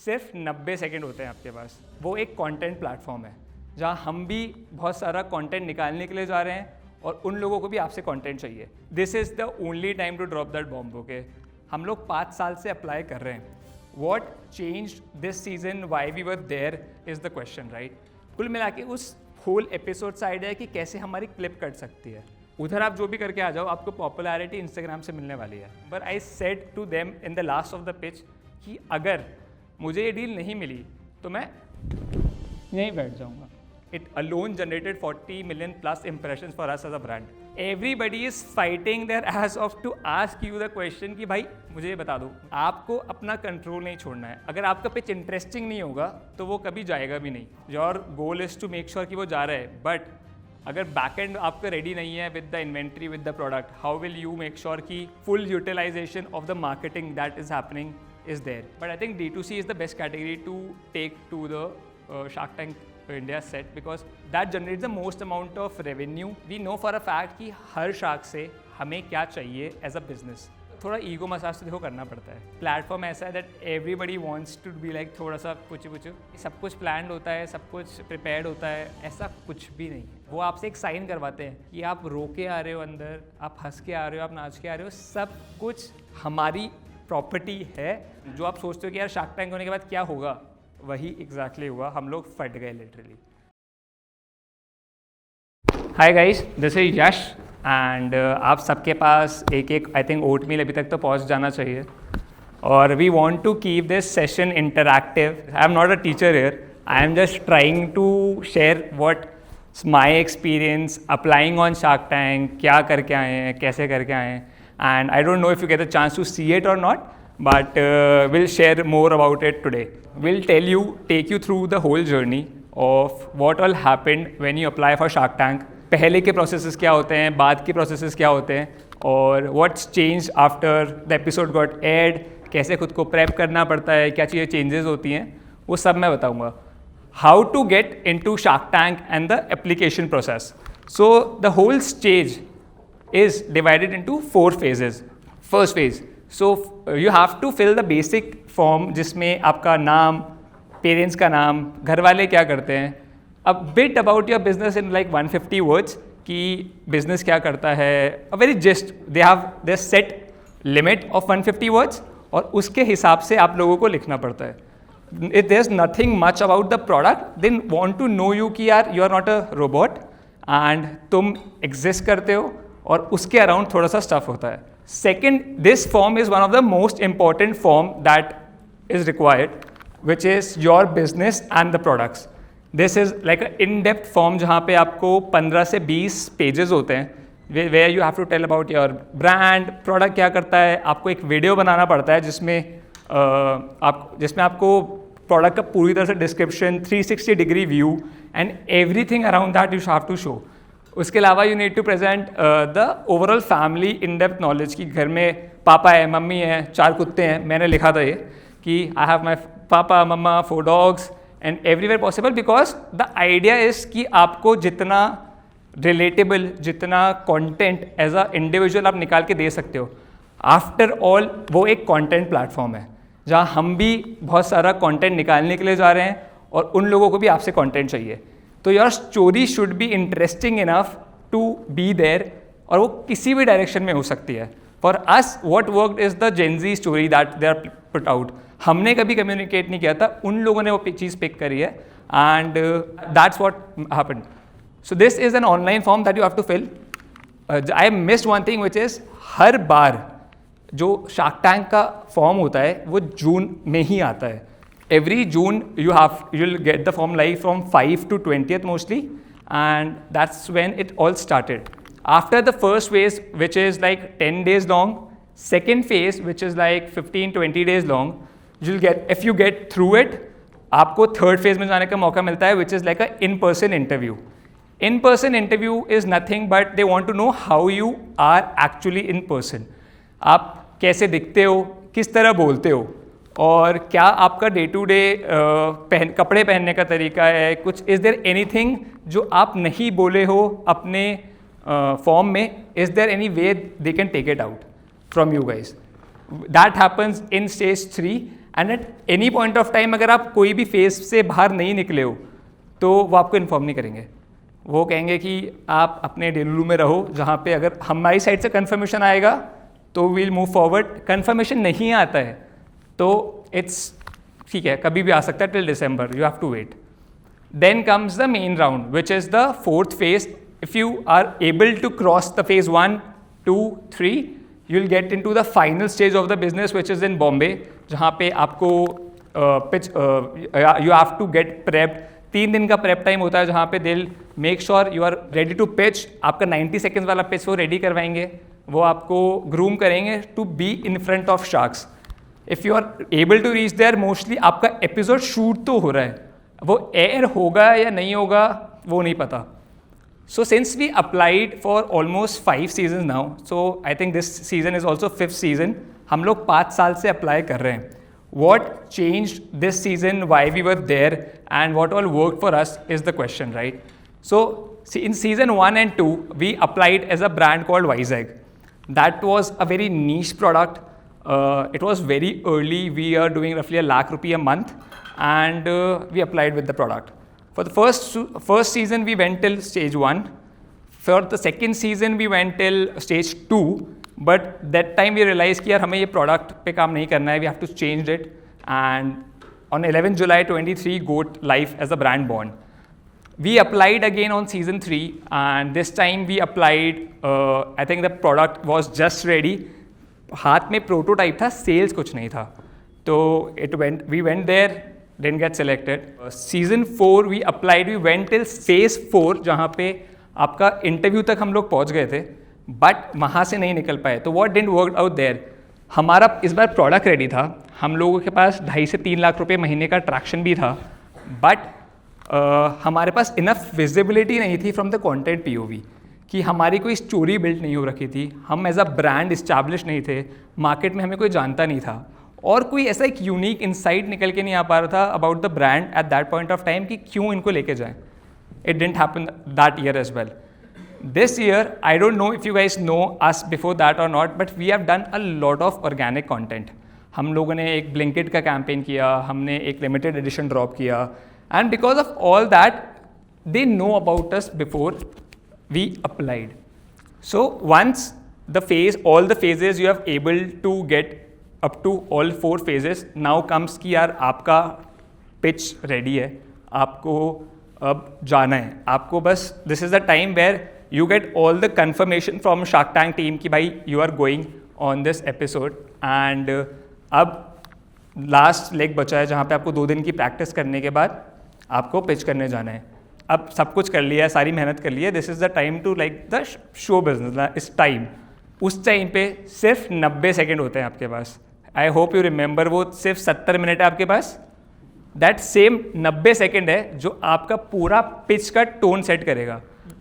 सिर्फ 90 सेकेंड होते हैं आपके पास। वो एक कंटेंट प्लेटफॉर्म है जहाँ हम भी बहुत सारा कंटेंट निकालने के लिए जा रहे हैं और उन लोगों को भी आपसे कंटेंट चाहिए। This is the only time to drop that bomb. Okay, हम लोग 5 साल से अप्लाई कर रहे हैं। What change this season, why we were there is the question, right. कुल मिला के उस होल एपिसोड से आइडिया है कि कैसे हमारी क्लिप कट सकती है। उधर आप जो भी करके आ जाओ, आपको पॉपुलैरिटी इंस्टाग्राम से मिलने वाली है। But I said to them in the last of the pitch कि अगर मुझे ये डील नहीं मिली तो मैं यहीं बैठ जाऊंगा। It alone generated 40 million plus impressions for us as a brand. Everybody is fighting their ass off to ask you the question कि भाई मुझे ये बता दो। आपको अपना कंट्रोल नहीं छोड़ना है। अगर आपका पिच इंटरेस्टिंग नहीं होगा तो वो कभी जाएगा भी नहीं। Your goal is to make sure कि वो जा रहा है। बट अगर बैकएंड आपका रेडी नहीं है with the inventory, with the product, how will you make sure कि full utilization of the marketing that is happening is there. But I think D2C is the best category to take to the Shark Tank India set because that generates the most amount of revenue. We know for a fact कि हर shark से हमें क्या चाहिए as a business. थोड़ा ego massage तो देखो करना पड़ता है। प्लेटफॉर्म ऐसा है that everybody wants to be like थोड़ा सा कुछ सब कुछ प्लान्ड होता है, सब कुछ प्रिपेयर्ड होता है, ऐसा कुछ भी नहीं है। वो आपसे एक साइन करवाते हैं कि आप रो के आ रहे हो अंदर, आप हंस के आ रहे हो, आप नाच के आ रहे हो, सब कुछ हमारी प्रॉपर्टी है। जो आप सोचते हो कि यार शार्क टैंक होने के बाद क्या होगा, वही एग्जैक्टली हुआ। हम लोग फट गए literally. Hi guys, this is Yash and आप सबके पास एक आई थिंक ओट मील अभी तक तो पहुंच जाना चाहिए और we want to keep this session interactive. I am not a teacher here, I am just trying to share what my experience applying on Shark Tank, क्या करके आए हैं, कैसे करके आए हैं। And I don't know if you get a chance to see it or not, but we'll share more about it today. We'll take you through the whole journey of what all happened when you apply for Shark Tank. पहले के processes क्या होते हैं, बाद के processes क्या होते हैं, और what's changed after the episode got aired, कैसे खुद को prep करना पड़ता है, क्या चीज़ें changes होती हैं, वो सब मैं बताऊँगा. How to get into Shark Tank and the application process. So the whole stage is divided into 4 phases. First phase, so you have to fill the basic form जिसमें आपका नाम, पेरेंट्स का नाम, घर वाले क्या करते हैं, a bit about your business in like 150 words कि business क्या करता है, a very gist. They have this set limit of 150 words और उसके हिसाब से आप लोगों को लिखना पड़ता है. If there's nothing much about the product, they want to know you कि यार you are not a robot and तुम exist करते हो और उसके अराउंड थोड़ा सा स्टफ होता है. Second, this form is one of the most important form that is required, which is your business and the products. This is like a in depth form जहाँ पे आपको 15 से 20 पेजेस होते हैं, where you have to tell about your brand, product क्या करता है. आपको एक वीडियो बनाना पड़ता है जिसमें आपको प्रोडक्ट का पूरी तरह से description, 360 degree view and everything around that you have to show. उसके अलावा you need to present the overall family in depth knowledge कि घर में पापा है, मम्मी है, 4 कुत्ते हैं. मैंने लिखा था ये कि आई हैव माई पापा, मम्मा, 4 dogs and everywhere possible, because the idea is कि आपको जितना रिलेटेबल, जितना कंटेंट एज अ इंडिविजुअल आप निकाल के दे सकते हो. आफ्टर ऑल वो एक कंटेंट प्लेटफॉर्म है जहाँ हम भी बहुत सारा कंटेंट निकालने के लिए जा रहे हैं और उन लोगों को भी आपसे कंटेंट चाहिए. तो your story should be interesting enough to be there, और वो किसी भी डायरेक्शन में हो सकती है. For us what worked is the Gen Z story that they are put out. हमने कभी कम्युनिकेट नहीं किया था, उन लोगों ने वो चीज़ पिक करी है and that's what happened. So this is an online form that you have to fill. I missed one thing which is, हर बार जो शार्क टैंक का फॉर्म होता है वो जून में ही आता है. Every June you'll get the form live from 5 to 20th mostly, and that's when it all started. After the first phase, which is like 10 days long, second phase which is like 15-20 days long, if you get through it, आपको third phase में जाने का मौका मिलता है, which is like a in-person interview. In-person interview is nothing but they want to know how you are actually in person. आप कैसे दिखते हो, किस तरह बोलते हो, और क्या आपका डे टू डे कपड़े पहनने का तरीका है. कुछ इज़ देयर एनीथिंग जो आप नहीं बोले हो अपने फॉर्म में, is there any way they can take it out from you guys. That happens in stage 3 and at any point of time अगर आप कोई भी फेज से बाहर नहीं निकले हो तो वो आपको इन्फॉर्म नहीं करेंगे। वो कहेंगे कि आप अपने डेली में रहो, जहाँ पे अगर हमारी साइड से कन्फर्मेशन आएगा तो वील मूव फॉरवर्ड, कन्फर्मेशन नहीं आता है तो इट्स ठीक है, कभी भी आ सकता है till December, you have to wait. Then comes the main round which is the fourth phase. If you are able to cross the phase 1, 2, 3, you will get in to the final stage of the business which is in Bombay, जहाँ पे आपको pitch you have to get prepped. 3 दिन का prep time होता है जहाँ पे दिल make sure you are ready to pitch. आपका 90 सेकेंड्स वाला पिच वो रेडी करवाएंगे, वो आपको ग्रूम करेंगे to be in front of sharks. If you are able to reach there, mostly आपका एपिसोड शूट तो हो रहा है, वो एयर होगा या नहीं होगा वो नहीं पता। So since we applied for almost 5 seasons now, so I think this season is also 5th season, हम लोग 5 साल से अप्लाई कर रहे हैं। What changed this season, why we were there and what all worked for us is the question, right? So in season 1 and 2, we applied as a brand called Vizag. That was a very niche product. It was very early. We are doing roughly ₹1 lakh a month and we applied with the product. For the first season, we went till stage 1. For the second season, we went till stage 2. But that time we realized कि यार हमें ये product पे काम नहीं करना है. We have to change it. And on 11 July 23, Goat live as a brand born. We applied again on season 3, and this time we applied. I think the product was just ready. हाथ में prototype था, sales कुछ नहीं था. तो we went there. Didn't get selected. Season 4 we applied, we went till phase 4 जहाँ पे आपका इंटरव्यू तक हम लोग पहुँच गए थे, बट वहाँ से नहीं निकल पाए। तो what didn't work out there? हमारा इस बार प्रोडक्ट रेडी था, हम लोगों के पास 2.5 से 3 लाख रुपए महीने का ट्रैक्शन भी था, बट हमारे पास इनफ विजिबिलिटी नहीं थी फ्रॉम द कंटेंट POV कि हमारी कोई स्टोरी बिल्ड नहीं हो रखी थी, हम एज अ ब्रांड इस्टेब्लिश नहीं थे, मार्केट में हमें कोई जानता नहीं था, और कोई ऐसा एक यूनिक इंसाइट निकल के नहीं आ पा रहा था about the brand at that point of time कि क्यों इनको लेके जाएं। It didn't happen that year as well. This year I don't know if you guys know us before that or not, but we have done a lot of organic content. हम लोगों ने एक Blinkit का campaign किया, हमने एक limited edition drop किया, and because of all that they know about us before we applied. So once the phase, all the phases you have able to get up to all 4 phases, now comes कि यार आपका pitch ready है, आपको अब जाना है, आपको बस this is the time where you get all the confirmation from Shark Tank team कि भाई you are going on this episode, and अब लास्ट लेग बचा है जहाँ पे आपको 2 दिन की प्रैक्टिस करने के बाद आपको पिच करने जाना है। अब सब कुछ कर लिया है, सारी मेहनत कर ली है, this is the time to like the show business. इस टाइम, उस टाइम पे सिर्फ 90 सेकेंड होते हैं आपके पास। आई होप यू रिमेंबर, वो सिर्फ 70 मिनट है आपके पास। दैट सेम 90 सेकेंड है जो आपका पूरा पिच का टोन सेट करेगा।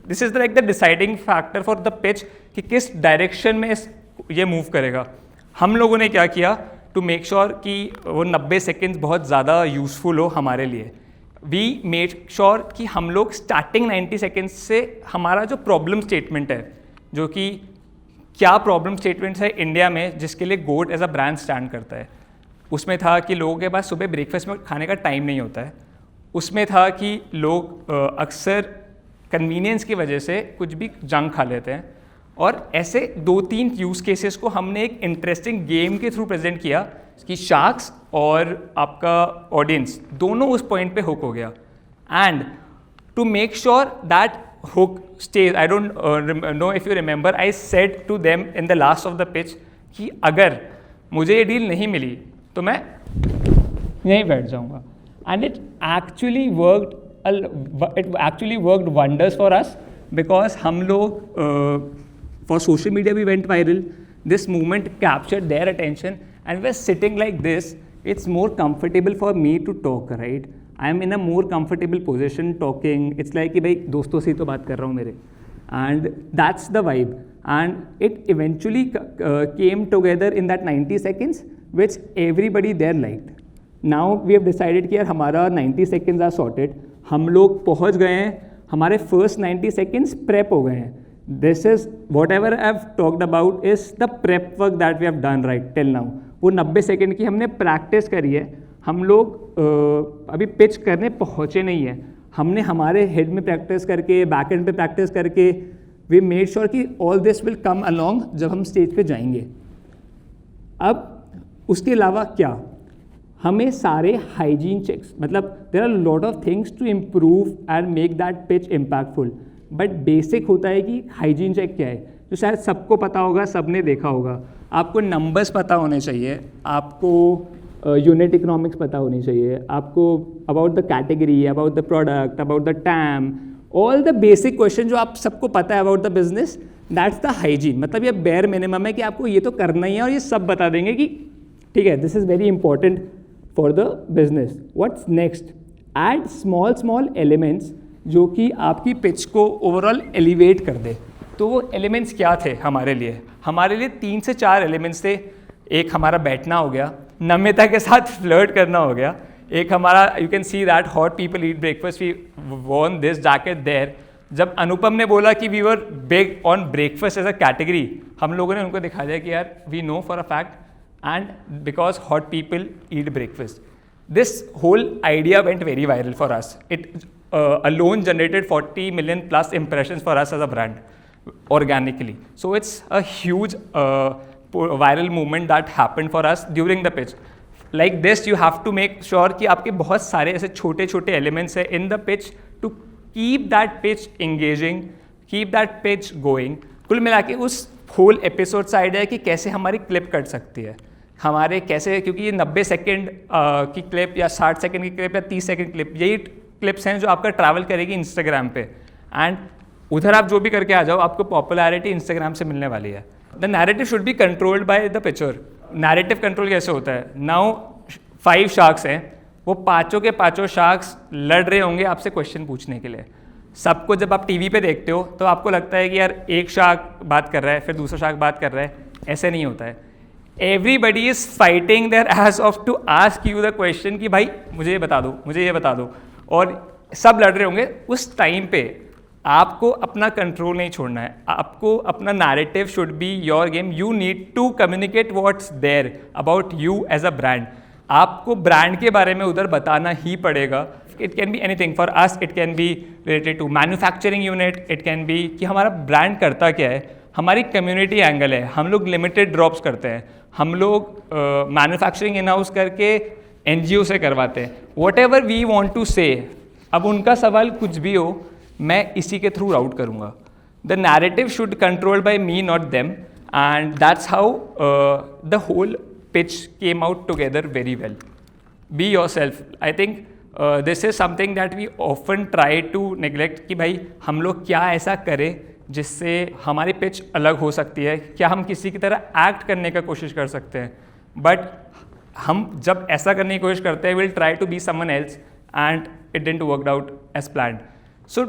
This is like the deciding factor for the pitch कि किस डायरेक्शन में ये मूव करेगा। हम लोगों ने क्या किया टू मेक श्योर कि वो 90 सेकेंड्स बहुत ज़्यादा यूजफुल हो हमारे लिए, वी मेड श्योर कि हम लोग स्टार्टिंग 90 सेकेंड्स से हमारा जो प्रॉब्लम स्टेटमेंट है, जो कि क्या प्रॉब्लम स्टेटमेंट्स है इंडिया में जिसके लिए गोट एज अ ब्रांड स्टैंड करता है, उसमें था कि लोगों के पास सुबह ब्रेकफास्ट में खाने का टाइम नहीं होता है, उसमें था कि लोग अक्सर कन्वीनियंस की वजह से कुछ भी जंक खा लेते हैं, और ऐसे 2-3 यूज़ केसेस को हमने एक इंटरेस्टिंग गेम के थ्रू प्रेजेंट किया कि शार्क्स और आपका ऑडियंस दोनों उस पॉइंट पे हुक हो गया। And to make sure that hook stays, I don't know if you remember, I said to them in the last of the pitch कि अगर मुझे ये डील नहीं मिली तो मैं यहीं बैठ जाऊँगा। and it actually worked wonders for us because हम लोग for social media we went viral, this movement captured their attention and we're sitting like this, it's more comfortable for me to talk, right? I am in a more comfortable position talking, it's like कि भाई दोस्तों से ही तो बात कर रहा हूँ मेरे, and that's the vibe, and it eventually came together in that 90 seconds which everybody there liked. Now we have decided कि यार हमारा 90 सेकेंड्स आर सॉर्टेड, हम लोग पहुँच गए हैं, हमारे फर्स्ट 90 सेकेंड्स प्रेप हो गए हैं। This is whatever I have talked about is the prep work that we have done right till now. वो 90 सेकेंड की हमने प्रैक्टिस करी है। हम लोग अभी पिच करने पहुँचे नहीं है, हमने हमारे हेड में प्रैक्टिस करके, बैक एंड पे प्रैक्टिस करके, वी मेड श्योर कि all this will come along जब हम स्टेज पे जाएंगे। अब उसके अलावा क्या, हमें सारे हाइजीन चेक्स, मतलब there are lot of things to improve and make that pitch impactful, but basic होता है कि हाइजीन चेक क्या है, जो शायद सबको पता होगा, सबने देखा होगा। आपको नंबर्स पता होने चाहिए, आपको यूनिट इकोनॉमिक्स पता होनी चाहिए, आपको about the category, about the product, about the time, all the basic question जो आप सबको पता है about the business, that's the hygiene. मतलब ये बेयर मिनिमम है कि आपको ये तो करना ही है, और ये सब बता देंगे कि ठीक है, this is very important for the business. What's next, add small elements जो कि आपकी पिच को ओवरऑल एलिवेट कर दे। तो वो एलिमेंट्स क्या थे हमारे लिए? हमारे लिए 3 से 4 एलिमेंट्स थे। एक हमारा बैठना हो गया, नम्रता के साथ फ्लर्ट करना हो गया। एक हमारा, you can see that hot people eat breakfast, we won this jacket there. जब अनुपम ने बोला कि we were big on breakfast as a category, हम लोगों ने उनको दिखा दिया कि यार we know for a fact, and because hot people eat breakfast. This whole idea went very viral for us. It alone generated 40 million plus impressions for us as a brand organically. So it's a huge viral movement that happened for us during the pitch. Like this, you have to make sure कि आपके बहुत सारे ऐसे छोटे छोटे elements हैं in the pitch to keep that pitch engaging, keep that pitch going. कुल मिला के उस whole episode से idea है कि कैसे हमारी clip कट सकती है, हमारे कैसे, क्योंकि ये 90 सेकेंड की क्लिप या 60 सेकेंड की क्लिप या 30 सेकेंड क्लिप, यही क्लिप्स हैं जो आपका ट्रैवल करेगी इंस्टाग्राम पे, एंड उधर आप जो भी करके आ जाओ, आपको पॉपुलैरिटी इंस्टाग्राम से मिलने वाली है। The narrative should be controlled by the picture. Narrative control कैसे होता है? नाउ 5 शार्क्स हैं, वो पाँचों के पाँचों शार्क्स लड़ रहे होंगे आपसे क्वेश्चन पूछने के लिए। सबको जब आप टीवी पे देखते हो तो आपको लगता है कि यार एक शार्क बात कर रहा है, फिर दूसरा शार्क बात कर रहा है, ऐसे नहीं होता है। Everybody is fighting their ass off to ask you the question कि भाई मुझे ये बता दो, मुझे ये बता दो, और सब लड़ रहे होंगे। उस टाइम पे आपको अपना कंट्रोल नहीं छोड़ना है, आपको अपना narrative should be your game. You need to communicate what's there about you as a brand. आपको ब्रांड के बारे में उधर बताना ही पड़ेगा। It can be anything, for us it can be related to manufacturing unit, it can be कि हमारा ब्रांड करता क्या है, हमारी कम्युनिटी एंगल है, हम लोग लिमिटेड ड्रॉप्स करते हैं, हम लोग मैन्युफैक्चरिंग इन हाउस करके NGO से करवाते हैं, whatever we want to say. अब उनका सवाल कुछ भी हो, मैं इसी के थ्रू राउट करूँगा। The narrative should controlled by me not them, and that's how the whole pitch came out together very well. Be yourself. I think this is something that we often try to neglect कि भाई हम लोग क्या ऐसा करें जिससे हमारी pitch अलग हो सकती है, क्या हम किसी की तरह एक्ट करने का कोशिश कर सकते हैं। बट हम जब ऐसा करने की कोशिश करते हैं, will try to be someone else, and it didn't work out as planned. So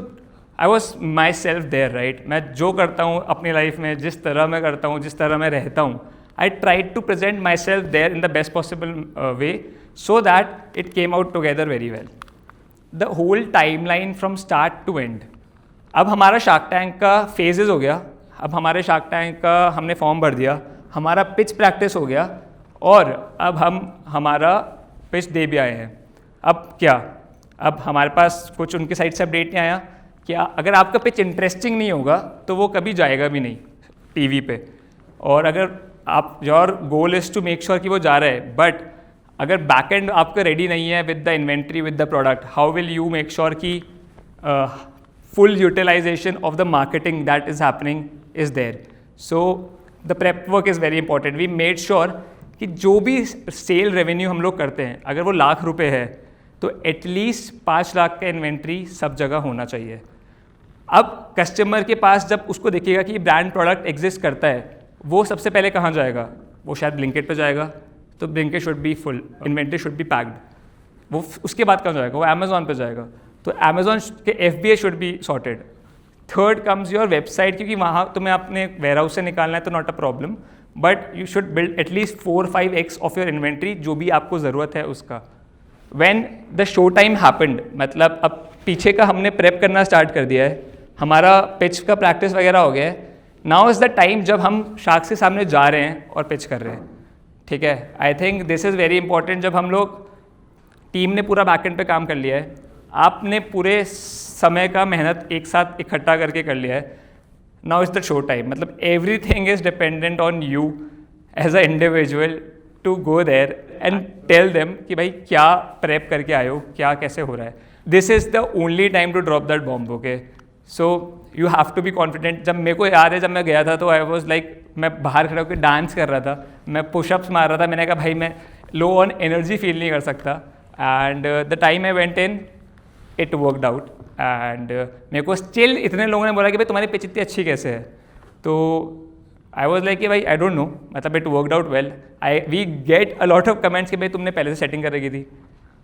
I was myself there, right. मैं जो करता हूँ अपनी लाइफ में, जिस तरह मैं करता हूँ, जिस तरह मैं रहता हूँ, I try to present myself there in the best possible way, so that it came out together very well. The whole timeline from start to end. अब हमारा शार्क टैंक का फेजेस हो गया, अब हमारे shark tank का हमने form भर दिया, हमारा पिच प्रैक्टिस हो गया, और अब हम हमारा पिच दे भी आए हैं। अब क्या, अब हमारे पास कुछ उनकी साइड से अपडेट नहीं आया। क्या अगर आपका पिच इंटरेस्टिंग नहीं होगा तो वो कभी जाएगा भी नहीं टीवी पे। और अगर आप, your goal is to make sure कि वो जा रहा है, बट अगर बैक एंड आपका रेडी नहीं है with the inventory, with the product, how will you make sure कि full utilization of the marketing that is happening is there. So the prep work is very important. We made sure कि जो भी cell revenue हम लोग करते हैं, अगर वो लाख रुपए है तो एटलीस्ट 5 लाख का इन्वेंट्री सब जगह होना चाहिए। अब कस्टमर के पास जब उसको देखिएगा कि ब्रांड प्रोडक्ट एग्जिस्ट करता है, वो सबसे पहले कहाँ जाएगा? वो शायद ब्लिंकिट पे जाएगा, तो Blinkit should be full, inventory should be packed. वो उसके बाद कहाँ जाएगा? वो अमेजोन पे जाएगा, तो अमेजोन के FBA should be sorted. Third comes your website, क्योंकि वहाँ तुम्हें अपने वेयर हाउस से निकालना है तो not a problem, but you should build at least 4-5x of your inventory, जो भी आपको ज़रूरत है उसका। When the show time happened, मतलब अब पीछे का हमने प्रेप करना स्टार्ट कर दिया है, हमारा पिच का प्रैक्टिस वगैरह हो गया है। नाउ इज़ द टाइम जब हम शार्क के सामने जा रहे हैं और पिच कर रहे हैं, ठीक है, I think this is very important. जब हम लोग टीम ने पूरा बैकएंड पे काम कर लिया है, आपने पूरे समय का मेहनत एक साथ इकट्ठा करके कर लिया है, now is the show time. मतलब everything is dependent on you as a individual to go there and tell them कि भाई क्या प्रेप करके आए हो, क्या कैसे हो रहा है। This is the only time to drop that bomb, okay. So you have to be confident. जब मेरे को याद है, जब मैं गया था तो आई वॉज लाइक, मैं बाहर खड़ा होकर डांस कर रहा था, मैं पुशअप्स मार रहा था। मैंने कहा भाई मैं लो ऑन एनर्जी फील नहीं कर सकता। And the time I went in, it worked out. And मेरे को स्टिल इतने लोगों ने बोला कि भाई तुम्हारी पिच इतनी अच्छी कैसे है। तो आई वॉज लाइक कि भाई आई डोंट नो, मतलब it worked out well. We get a lot of comments कि भाई तुमने पहले से सेटिंग कर रखी थी,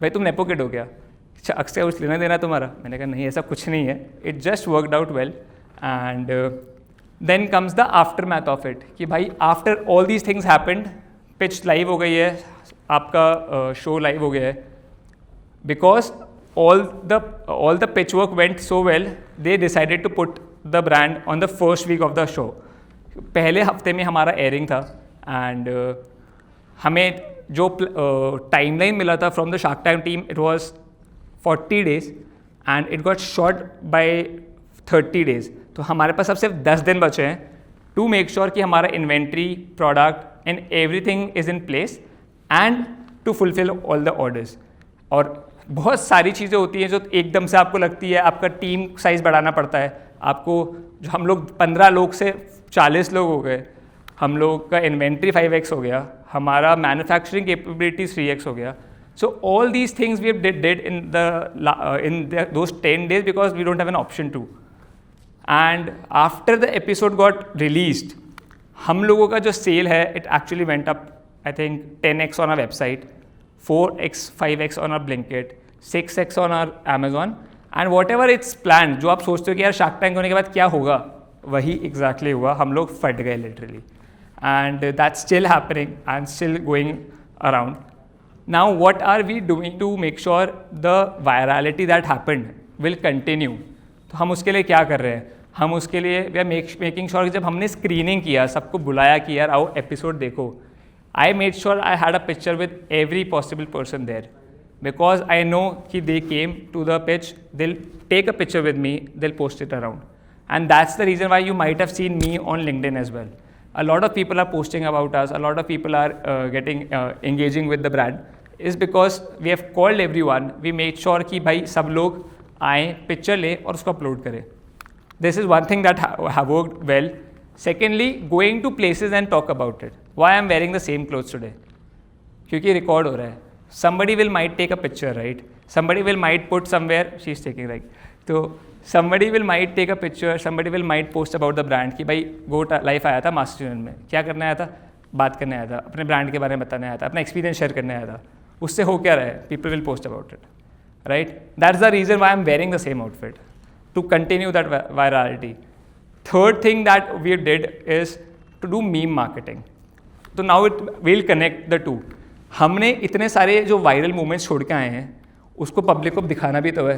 भाई तुम नेपो किड हो क्या, अच्छा अक्सर कुछ लेना देना तुम्हारा। मैंने कहा नहीं, ऐसा कुछ नहीं है, it just worked out well. And then comes the aftermath of it कि भाई after all these things happened, pitch live हो गई है, आपका शो लाइव हो गया है। Because all the pitch work went so well, they decided to put the brand on the first week of the show. पहले हफ्ते में हमारा एयरिंग था एंड हमें जो टाइमलाइन मिला था from the Shark Tank team, it was 40 days and it got short by 30 days। तो हमारे पास अब सिर्फ 10 दिन बचे हैं टू मेक श्योर कि हमारा inventory, product and everything is in place and to fulfil all the orders. और बहुत सारी चीज़ें होती हैं जो एकदम से आपको लगती है, आपका टीम साइज़ बढ़ाना पड़ता है आपको। जो हम लोग 15 लोग से 40 लोग हो गए, हम लोग का इन्वेंट्री 5x हो गया, हमारा मैन्युफैक्चरिंग कैपेबिलिटी 3x हो गया। So all these things we did in those 10 days because we don't have an option to. And after the episode got released, हम लोगों का जो सेल है it actually went up I think 10x on our website, 4x, 5x on our Blinkit, 6x on our Amazon, and whatever it's planned, जो आप सोचते हो कि यार शार्क टैंक होने के बाद क्या होगा, वही exactly हुआ। हम लोग फट गए literally, and that's still happening and still going around. Now what are we doing to make sure the virality that happened will continue? तो हम उसके लिए क्या कर रहे हैं? हम उसके लिए we are making sure कि जब हमने स्क्रीनिंग किया, सबको बुलाया कि यार आओ एपिसोड देखो, I made sure I had a picture with every possible person there because I know कि they came to the pitch, they'll take a picture with me, they'll post it around. And that's the reason why you might have seen me on LinkedIn as well. A lot of people are posting about us, a lot of people are engaging with the brand, is because we have called everyone, we made sure कि भाई सब लोग आएँ, picture लें और उसको upload करें. This is one thing that have worked well. Secondly, going to places and talk about it. Why I'm wearing the same clothes today? क्योंकि रिकॉर्ड हो रहा है. Somebody will might take a picture, right? Somebody will might put somewhere. She's taking right. तो somebody will might take a picture. Somebody will might post about the brand कि भाई गोट life आया था master union में, क्या करने आया था, बात करने आया था, अपने ब्रांड के बारे में बताने आया था, अपना एक्सपीरियंस शेयर करने आया था. उससे हो क्या रहा है? People will post about it, right? That's the reason why I'm wearing the same outfit to continue that virality. Third thing that we did is to do meme marketing. तो now it will connect the two. हमने इतने सारे जो viral movements छोड़ के आए हैं उसको पब्लिक को दिखाना भी तो है.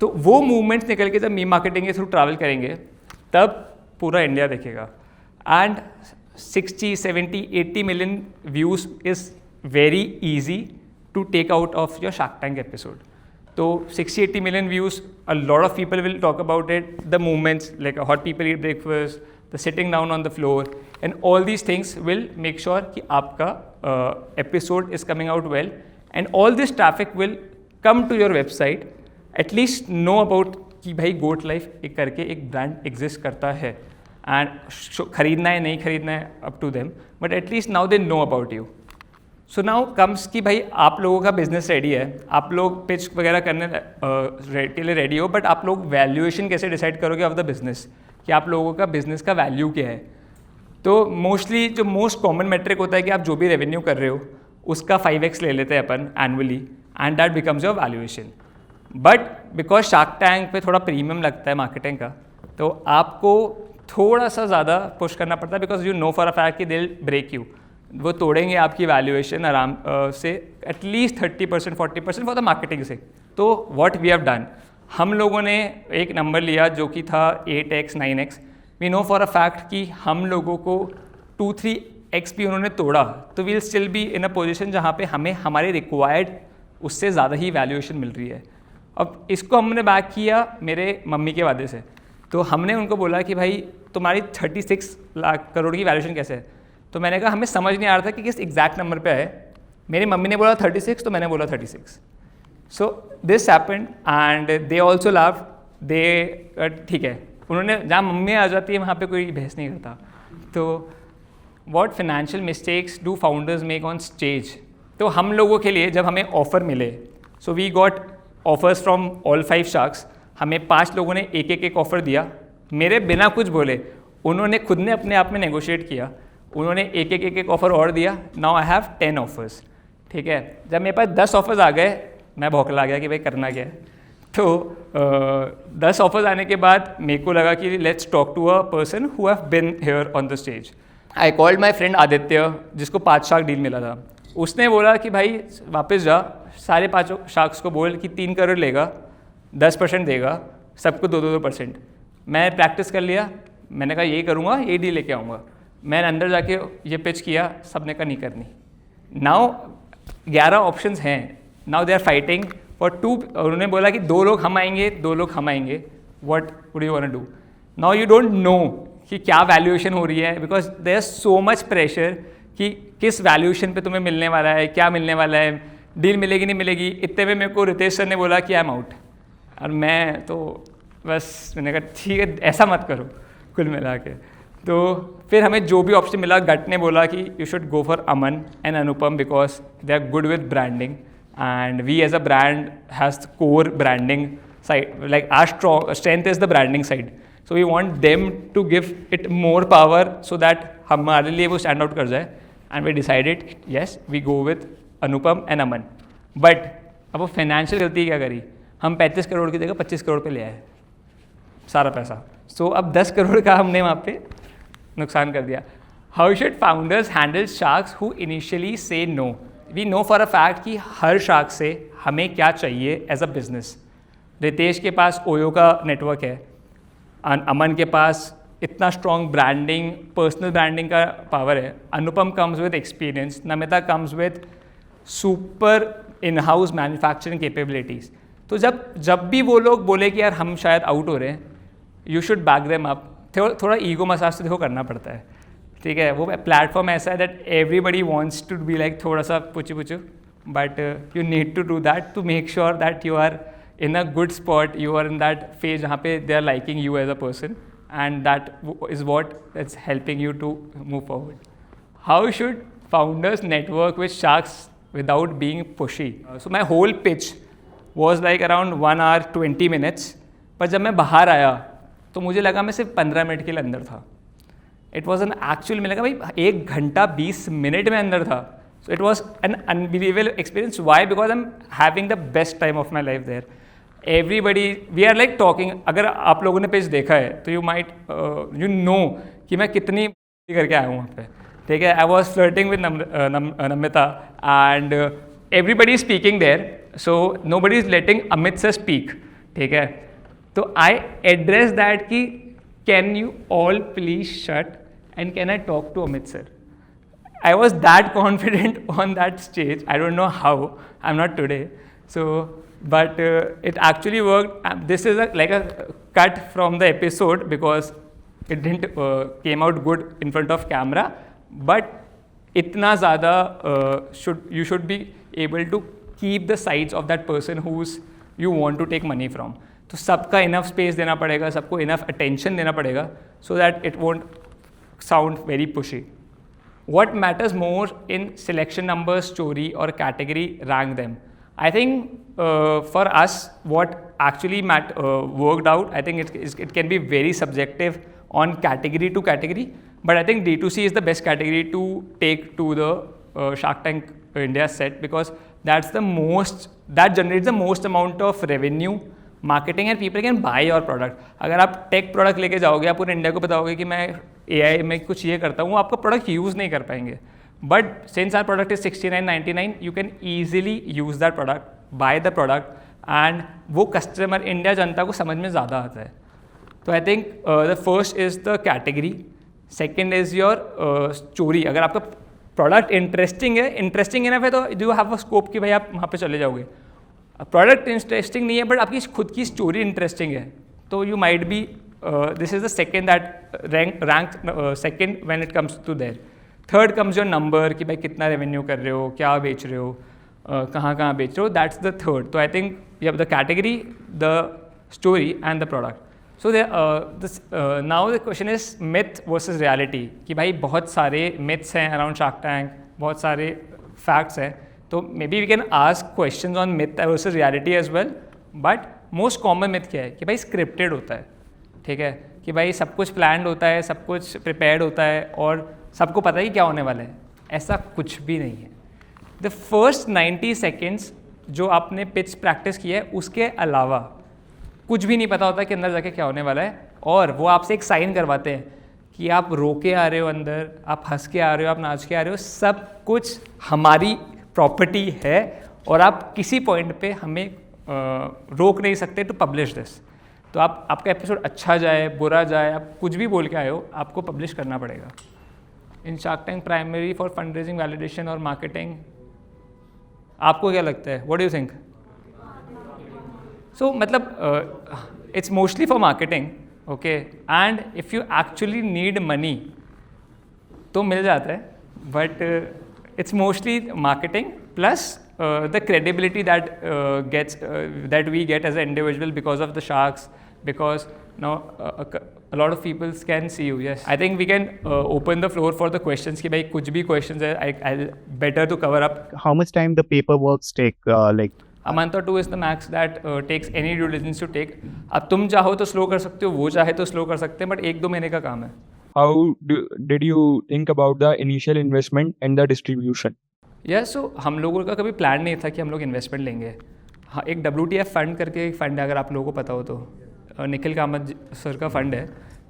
तो वो मूवमेंट्स निकल के जब मीम मार्केटिंग के थ्रू ट्रैवल करेंगे तब पूरा इंडिया देखेगा. And 60, 70, 80 million views is very easy to take out of your Shark Tank episode. So 60-80 million views, a lot of people will talk about it, the movements like hot people eat breakfast, the sitting down on the floor, and all these things will make sure कि आपका episode is coming out well, and all this traffic will come to your website, at least know about कि भाई गोट life एक करके एक brand exist करता है, and खरीदना है नहीं खरीदना है up to them, but at least now they know about you. So now comes कि भाई आप लोगों का बिजनेस रेडी है, आप लोग पिच वगैरह करने के लिए रेडी हो, बट आप लोग वैल्यूएशन कैसे डिसाइड करोगे ऑफ द बिजनेस कि आप लोगों का बिजनेस का वैल्यू क्या है. तो मोस्टली जो मोस्ट कॉमन मेट्रिक होता है कि आप जो भी रेवेन्यू कर रहे हो उसका 5x ले लेते हैं अपन annually, and that becomes your valuation. But because shark tank पे थोड़ा प्रीमियम लगता है मार्केटिंग का, तो आपको थोड़ा सा ज़्यादा पुश करना पड़ता है, because you know for a fact कि दे विल ब्रेक यू. वो तोड़ेंगे आपकी वैल्यूएशन आराम से एटलीस्ट 30%, 40% फॉर द मार्केटिंग से. तो व्हाट वी हैव डन, हम लोगों ने एक नंबर लिया जो कि था 8x, 9x. We know for a fact कि हम लोगों को 2-3 एक्स भी उन्होंने तोड़ा तो we'll still be in a position जहाँ पे हमें हमारे रिक्वायर्ड उससे ज़्यादा ही वैल्यूएशन मिल रही है। अब इसको हमने बैक किया मेरे मम्मी के वादे से, तो हमने उनको बोला कि भाई तुम्हारी 36 लाख करोड़ की वैल्यूएशन कैसे है? तो मैंने कहा हमें समझ नहीं आ रहा था कि किस एग्जैक्ट नंबर पे आए। मेरी मम्मी ने बोला 36 तो मैंने बोला 36। So this happened and they also love दे ठीक है, उन्होंने जहाँ मम्मी आ जाती है वहाँ पे कोई बहस नहीं करता। तो what financial mistakes do founders make on stage? तो हम लोगों के लिए जब हमें ऑफ़र मिले, so we got offers from all 5 Sharks, हमें 5 लोगों ने एक ऑफ़र दिया मेरे बिना कुछ बोले। उन्होंने खुद ने अपने आप में नेगोशिएट किया, उन्होंने एक ऑफ़र और दिया। नाउ आई हैव 10 ऑफर्स, ठीक है। जब मेरे पास 10 ऑफर्स आ गए मैं भौंकला गया कि भाई करना क्या है। तो 10 ऑफर्स आने के बाद मेरे को लगा कि let's talk to a person who have been here on the stage. I called my friend Aditya जिसको 5 शार्क डील मिला था। उसने बोला कि भाई वापस जा, सारे 5 शार्क्स को बोल कि 3 करोड़ लेगा, 10% देगा, सबको 2-2%। मैं प्रैक्टिस कर लिया, मैंने कहा यही करूँगा, यही डील लेके आऊँगा। मैंने अंदर जाके ये पिच किया, सब ने कहा नहीं करनी। नाउ 11 ऑप्शंस हैं, now they are fighting for 2। उन्होंने बोला कि 2 लोग हम आएंगे, 2 लोग हम आएंगे, what would you want to do? Now you don't know कि क्या वैल्यूएशन हो रही है, because there is so much pressure कि किस वैल्यूएशन पे तुम्हें मिलने वाला है, क्या मिलने वाला है, डील मिलेगी नहीं मिलेगी। इतने में मेरे को रितेश सर ने बोला कि आई एम आउट, और मैं तो बस मैंने कहा ठीक है ऐसा मत करो कुल मिला के। तो फिर हमें जो भी ऑप्शन मिला, गट ने बोला कि you should go for Aman and Anupam because they are good with branding and we as a brand has core branding side, like our strength is the branding side, so we want them to give it more power so that हमारे लिए वो stand out कर जाए, and we decided yes we go with Anupam and Aman. but अब वो financial गलती क्या करी, हम 35 करोड़ की जगह 25 करोड़ पे ले आए सारा पैसा। so अब 10 करोड़ का हमने वहाँ पे नुकसान कर दिया। How should founders handle sharks who initially say no? We know for a fact कि हर शार्क से हमें क्या चाहिए एज अ बिजनेस। रितेश के पास ओयो का नेटवर्क है, अमन के पास इतना स्ट्रॉन्ग ब्रांडिंग, पर्सनल ब्रांडिंग का पावर है, Anupam comes with experience, Namita comes with super in house manufacturing capabilities. तो जब भी वो लोग बोले कि यार हम शायद आउट हो रहे हैं, you should back them up. थोड़ा ईगो मसाज तो देखो करना पड़ता है, ठीक है। वो प्लेटफॉर्म ऐसा है that everybody wants to be like थोड़ा सा पुचू पुचू, but you need to do that to make sure that you are in a good spot, you are in that phase जहाँ पे they are liking you as a person, and that is what is helping you to move forward. How should founders network with sharks without being pushy? So my whole pitch was like around 1 hour 20 minutes, पर जब मैं बाहर आया तो मुझे लगा मैं सिर्फ 15 मिनट के लिए अंदर था। It was an actual, मिला भाई 1 घंटा 20 मिनट में अंदर था। So it was an unbelievable experience. Why? Because I'm having the best time of my life there. Everybody, we are like talking. अगर आप लोगों ने पेज देखा है तो you might you know कि मैं कितनी करके आया हूँ वहाँ पे, ठीक है। I was flirting with Namita and everybody is speaking there, so nobody is letting Amit sir speak, ठीक है। तो I address that कि can you all please shut and can I talk to Amit sir? I was that confident on that stage. I don't know how. I'm not today. So, but it actually worked. This is like a cut from the episode because it didn't came out good in front of camera. But itna zyada you should be able to keep the sides of that person who's you want to take money from. तो सबका enough space देना पड़ेगा, सबको enough attention देना पड़ेगा, so that it won't sound very pushy. What matters more in selection numbers, story or category? Rank them. I think for us, what actually worked out, I think it can be very subjective on category to category, but I think D2C is the best category to take to the Shark Tank India set because that generates the most amount of revenue, marketing and people can buy your product. अगर आप tech product लेके जाओगे, आप पूरे India को बताओगे कि मैं AI में कुछ ये करता हूँ, आपका प्रोडक्ट यूज़ नहीं कर पाएंगे। But since our product is 69.99, you can easily use that product, buy the product, and वो कस्टमर इंडिया जनता को समझ में ज़्यादा आता है। तो I think the first is the category, second is your story. अगर आपका प्रोडक्ट इंटरेस्टिंग इनफ है तो डू हैव अ स्कोप कि भाई आप वहाँ पे चले जाओगे. प्रोडक्ट इंटरेस्टिंग नहीं है बट आपकी खुद की स्टोरी इंटरेस्टिंग है तो you might be this is the second that rank second when it comes to their. Third comes your number कि भाई कितना रेवेन्यू कर रहे हो, क्या बेच रहे हो, कहाँ कहाँ बेच रहे हो. That's the third. तो I think you have the category, the story and the product. So now the question is myth versus reality कि भाई बहुत सारे मिथ्स हैं अराउंड शार्क टैंक, बहुत सारे फैक्ट्स हैं. तो maybe we can ask questions on myth versus reality as well. But most common myth क्या है कि भाई स्क्रिप्टेड होता है. ठीक है कि भाई सब कुछ प्लान्ड होता है, सब कुछ प्रिपेयर्ड होता है और सबको पता ही क्या होने वाला है. ऐसा कुछ भी नहीं है. द फर्स्ट 90 सेकेंड्स जो आपने पिच प्रैक्टिस की है उसके अलावा कुछ भी नहीं पता होता कि अंदर जाके क्या होने वाला है. और वो आपसे एक साइन करवाते हैं कि आप रो के आ रहे हो अंदर, आप हंस के आ रहे हो, आप नाच के आ रहे हो, सब कुछ हमारी प्रॉपर्टी है और आप किसी पॉइंट पे हमें रोक नहीं सकते टू पब्लिश दिस. तो आपका एपिसोड अच्छा जाए बुरा जाए, आप कुछ भी बोल के आए हो, आपको पब्लिश करना पड़ेगा. In shark tank primary for fund raising, validation और मार्केटिंग. आपको क्या लगता है? What do you think? So मतलब it's mostly for marketing. Okay, and if you actually need money तो मिल जाता है but it's mostly marketing plus the credibility that that we get as an individual because of the sharks, because now a lot of people can see you. Yes, I think we can open the floor for the questions कि भाई कुछ भी questions है, I'll better to cover up. How much time the paperwork take? Like a month or two is the max that takes any due diligence to take. अब तुम चाहो तो slow कर सकते हो, वो चाहे तो slow कर सकते हैं, but 1-2 महीने का काम है. How did you think about the initial investment and the distribution? सो हम लोगों का कभी प्लान नहीं था कि हम लोग इन्वेस्टमेंट लेंगे. हाँ, एक WTF फंड करके एक फ़ंड है, अगर आप लोगों को पता हो तो, निखिल कामत सर का फंड है.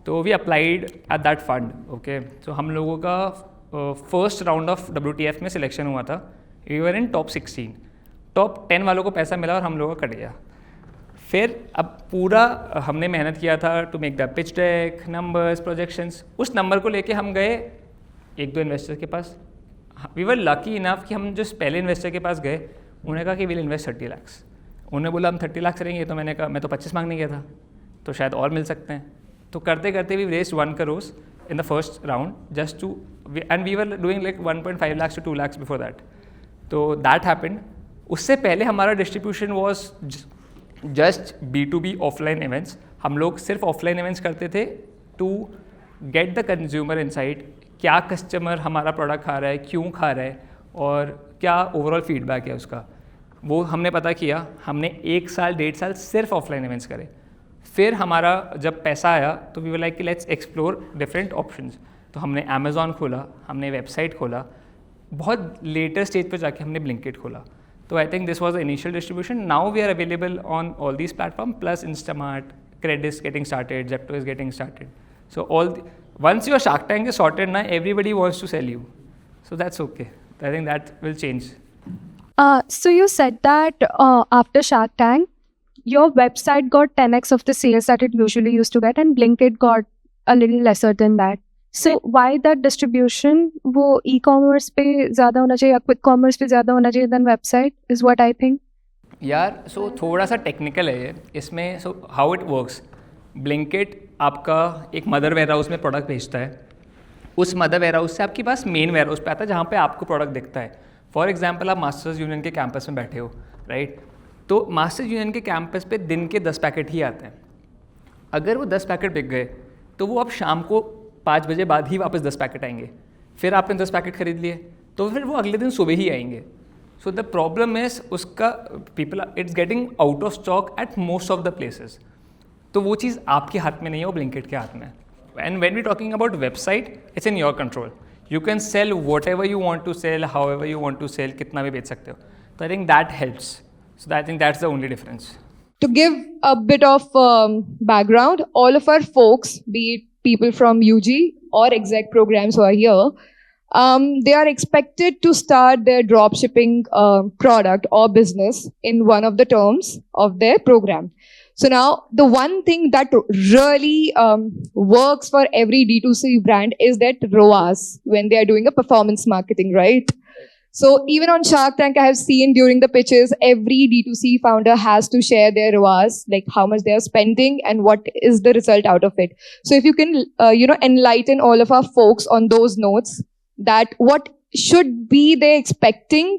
तो we applied at that fund. Okay, तो हम लोगों का फर्स्ट राउंड ऑफ WTF में सिलेक्शन हुआ था. We were in top 16. Top 10 वालों को पैसा मिला और हम लोगों का कट गया. फिर अब पूरा हमने मेहनत किया था to make the pitch deck, numbers, projections. उस नंबर को लेके हम गए 1-2 इन्वेस्टर के पास. वी वर लकी इनफ कि हम जो पहले इन्वेस्टर के पास गए, उन्होंने कहा कि विल इन्वेस्ट 30 लाख. उन्होंने बोला हम 30 लाख करेंगे, तो मैंने कहा मैं तो 25 मांगने गया था, तो शायद और मिल सकते हैं. तो करते करते we raised 1 crore in the first round just to, and we were doing like 1.5 lakhs to 2 lakhs before that. तो दैट हैपेंड. उससे पहले हमारा distribution was just B2B offline events. हम लोग सिर्फ ऑफलाइन इवेंट्स करते थे to get the consumer insight, क्या कस्टमर हमारा प्रोडक्ट खा रहा है, क्यों खा रहा है और क्या ओवरऑल फीडबैक है उसका. वो हमने पता किया. हमने 1 साल 1.5 साल सिर्फ ऑफलाइन इवेंट्स करे. फिर हमारा जब पैसा आया तो वी वर लाइक कि लेट्स एक्सप्लोर डिफरेंट ऑप्शंस. तो हमने अमेज़ॉन खोला, हमने वेबसाइट खोला, बहुत लेटर स्टेज पर जाके हमने ब्लिंकिट खोला. तो I think this was the initial distribution. Now we are available on all these platform plus Instamart, credit is getting started, Zepto is getting started. So all once your Shark Tank is sorted, now everybody wants to sell you. So that's okay. I think that will change. So you said that after Shark Tank, your website got 10x of the sales that it usually used to get, and Blinkit got a little lesser than that. So why that distribution? वो e-commerce पे ज़्यादा होना चाहिए या quick commerce पे ज़्यादा होना चाहिए than website is what I think. यार, so थोड़ा सा टेक्निकल है ये इसमें. So how it works? Blinkit आपका एक मदर वेयर हाउस में प्रोडक्ट भेजता है. उस मदर वेयर हाउस से आपके पास मेन वेयर हाउस पे आता है जहाँ पे आपको प्रोडक्ट दिखता है. फॉर एग्जांपल आप मास्टर्स यूनियन के कैंपस में बैठे हो, राइट? तो मास्टर्स यूनियन के कैंपस पे दिन के 10 पैकेट ही आते हैं. अगर वो 10 पैकेट बिक गए तो वो आप शाम को 5 बजे बाद ही वापस 10 पैकेट आएंगे. फिर आपने 10 पैकेट खरीद लिए तो फिर वो अगले दिन सुबह ही आएंगे. सो द प्रॉब्लम इज उसका people it's getting out of stock at most of the places. तो वो चीज़ आपके हाथ में नहीं है, वो ब्लिंकिट के हाथ में है. And when we talking about website, it's in your control. You can sell whatever you want to sell, however you want to sell, कितना भी बेच सकते हो. तो I think that helps. So I think that's the only difference. To give a bit of background, all of our folks, be it people from UG or exec programs who are here, they are expected to start their drop shipping product or business in one of the terms of their program. So now the one thing that really works for every D2C brand is that ROAS when they are doing a performance marketing, right? So even on Shark Tank, I have seen during the pitches, every D2C founder has to share their ROAS, like how much they are spending and what is the result out of it. So if you can, enlighten all of our folks on those notes, that what should be they expecting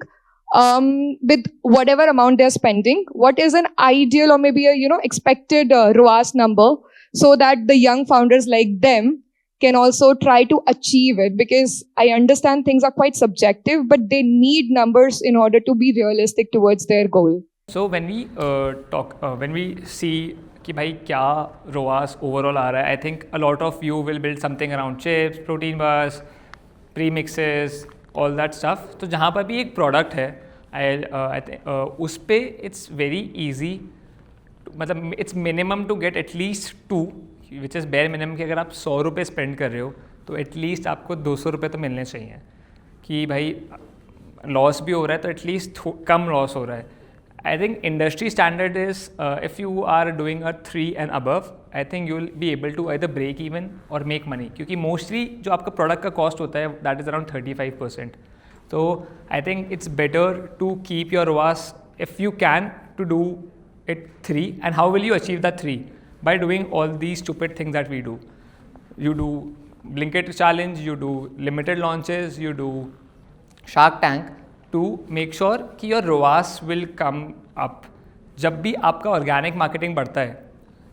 with whatever amount they're spending, what is an ideal or maybe a expected ROAS number, so that the young founders like them can also try to achieve it, because I understand things are quite subjective, but they need numbers in order to be realistic towards their goal. So when we when we see कि भाई क्या ROAS overall आ रहा है, I think a lot of you will build something around chips, protein bars, premixes, all that stuff. तो जहाँ पर भी एक product है, I think उस पे it's very easy, मतलब it's minimum to get at least 2, which is bare minimum कि अगर आप 100 रुपये स्पेंड कर रहे हो तो एटलीस्ट आपको 200 रुपये तो मिलने चाहिए, कि भाई लॉस भी हो रहा है तो एटलीस्ट कम लॉस हो रहा है. I think industry standard is if you are doing a 3 and above, I think you will be able to either break even or make money, क्योंकि मोस्टली जो आपका प्रोडक्ट का कॉस्ट होता है दैट इज़ अराउंड 35%. तो I think it's better to keep your ROAS if you can to do it 3. And how will you achieve that 3? By doing all these stupid things that we do. You do Blinkit challenge, you do limited launches, you do Shark Tank to make sure कि your ROAS will come up. जब भी आपका organic marketing बढ़ता है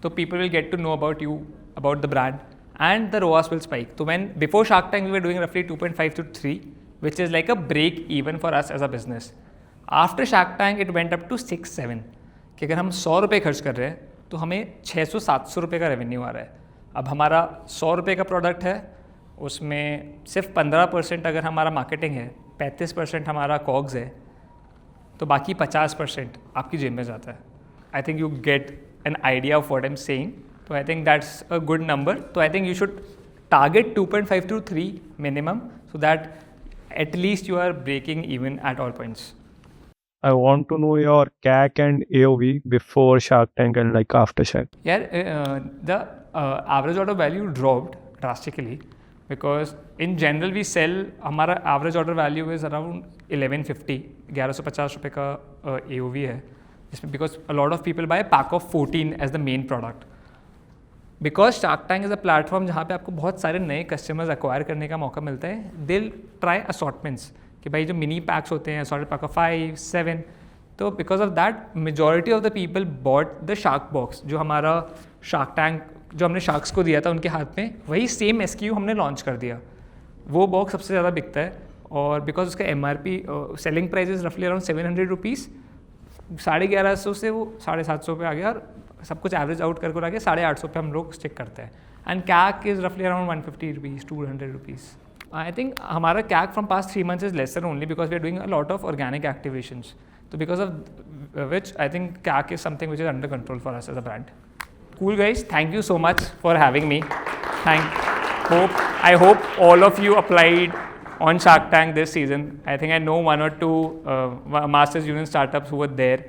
तो people will get to know about you, about the brand, and the ROAS will spike. So when before Shark Tank we were doing roughly 2.5 to 3, which is like a break even for us as a business. After Shark Tank it went up to 6-7. कि अगर हम 100 रुपये खर्च कर रहे हैं तो हमें 600-700 रुपये का रेवेन्यू आ रहा है. अब हमारा 100 रुपये का प्रोडक्ट है, उसमें सिर्फ 15% अगर हमारा मार्केटिंग है, 35% हमारा कॉग्स है, तो बाकी 50% आपकी जेब में जाता है. I think you get an idea of what I am saying. तो I think that's a good number. तो I think you should target 2.5 to 3 minimum, so that at least you are breaking even at all points. I want to know your CAC and AOV before Shark Tank and like after Shark. Yeah, the average order value dropped drastically because in general we sell, हमारा average order value is around 1150, 1150 रुपये का AOV है, जिसमें because a lot of people buy a pack of 14 as the main product. Because Shark Tank is a platform जहाँ पे आपको बहुत सारे नए customers acquire करने का मौका मिलता है, they'll try assortments. कि भाई जो मिनी पैक्स होते हैं, सॉर्टेड पैक ऑफ 5, 7, तो because of that majority of the people bought the shark box. जो हमारा शार्क टैंक जो हमने शार्क्स को दिया था उनके हाथ में, वही सेम SKU हमने लॉन्च कर दिया. वो बॉक्स सबसे ज़्यादा बिकता है, और बिकॉज उसका MRP सेलिंग प्राइस इज़ रफली अराउंड 700 रुपीज़, 1150 से वो 750 पे आ गया, और सब कुछ एवरेज आउट करके आ गया 850 पे हम लोग स्टिक करते हैं. एंड CAC इज़ रफली around 150 rupees, 200 rupees. I think हमारा CAC from past 3 months is lesser only because we are doing a lot of organic activations. So because of which I think CAC is something which is under control for us as a brand. Cool guys, thank you so much for having me. I hope all of you applied on Shark Tank this season. I think I know 1 or 2 Masters Union startups who were there.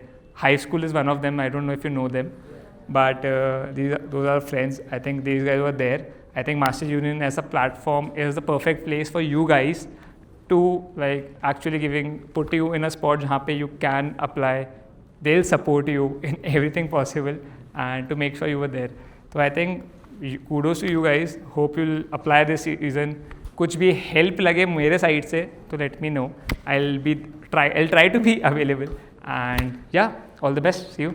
High School is one of them. I don't know if you know them, but those are friends. I think these guys were there. I think Masters Union as a platform is the perfect place for you guys to like actually put you in a spot जहाँ पे you can apply. They'll support you in everything possible and to make sure you were there. So I think kudos to you guys. Hope you'll apply this season. कुछ भी help लगे मेरे side से तो let me know. I'll try to be available, and yeah, all the best. See you.